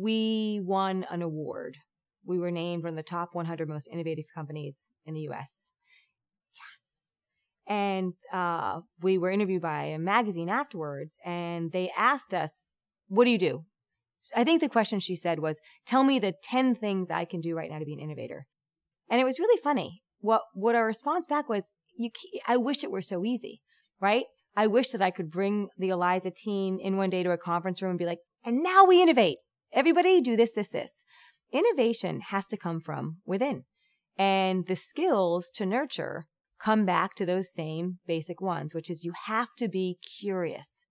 we won an award. We were named one of the top 100 most innovative companies in the US. And we were interviewed by a magazine afterwards, and they asked us, what do you do? I think the question she said was, tell me the 10 things I can do right now to be an innovator. And it was really funny. What our response back was, I wish it were so easy, right? I wish that I could bring the Eliza team in one day to a conference room and be like, and now we innovate. Everybody do this, this, this. Innovation has to come from within. And the skills to nurture come back to those same basic ones, which is you have to be curious.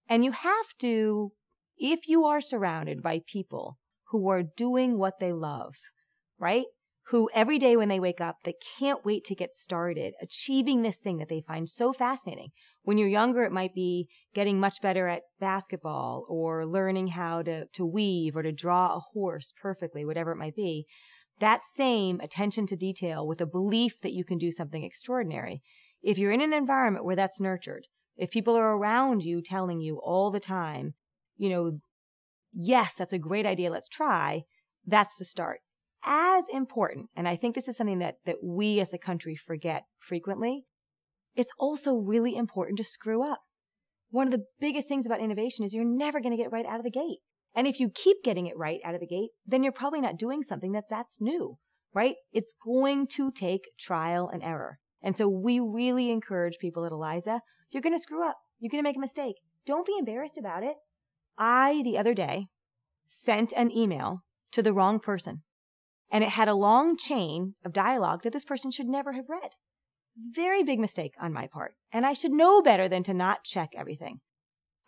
And you have to, if you are surrounded by people who are doing what they love, right? Who every day when they wake up, they can't wait to get started, achieving this thing that they find so fascinating. When you're younger, it might be getting much better at basketball or learning how to weave or to draw a horse perfectly, whatever it might be. That same attention to detail with a belief that you can do something extraordinary. If you're in an environment where that's nurtured, if people are around you telling you all the time, yes, that's a great idea, let's try, that's the start. As important, and I think this is something that we as a country forget frequently, it's also really important to screw up. One of the biggest things about innovation is you're never going to get it right out of the gate. And if you keep getting it right out of the gate, then you're probably not doing something that's new, right? It's going to take trial and error. And so we really encourage people at Eliza, you're going to screw up. You're going to make a mistake. Don't be embarrassed about it. I, the other day, sent an email to the wrong person. And it had a long chain of dialogue that this person should never have read. Very big mistake on my part. And I should know better than to not check everything.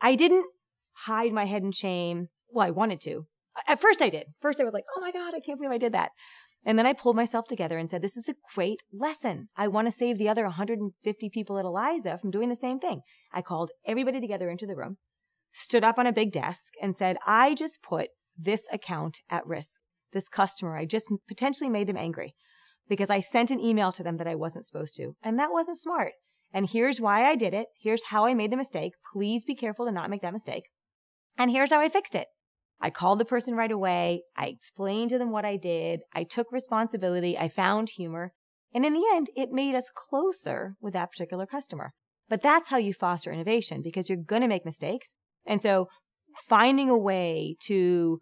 I didn't hide my head in shame. Well, I wanted to. At first I did. First I was like, oh my God, I can't believe I did that. And then I pulled myself together and said, this is a great lesson. I want to save the other 150 people at Eliza from doing the same thing. I called everybody together into the room, stood up on a big desk and said, I just put this account at risk. This customer, I just potentially made them angry because I sent an email to them that I wasn't supposed to. And that wasn't smart. And here's why I did it. Here's how I made the mistake. Please be careful to not make that mistake. And here's how I fixed it. I called the person right away. I explained to them what I did. I took responsibility. I found humor. And in the end, it made us closer with that particular customer. But that's how you foster innovation because you're going to make mistakes. And so finding a way to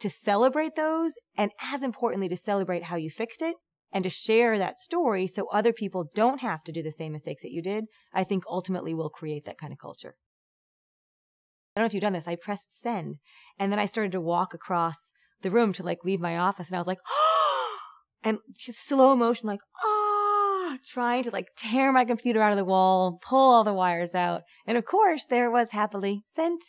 celebrate those, and as importantly, to celebrate how you fixed it and to share that story so other people don't have to do the same mistakes that you did, I think ultimately will create that kind of culture. I don't know if you've done this. I pressed send, and then I started to walk across the room to leave my office, and I was like, oh, and just slow motion, trying to tear my computer out of the wall, pull all the wires out. And of course, there it was happily sent.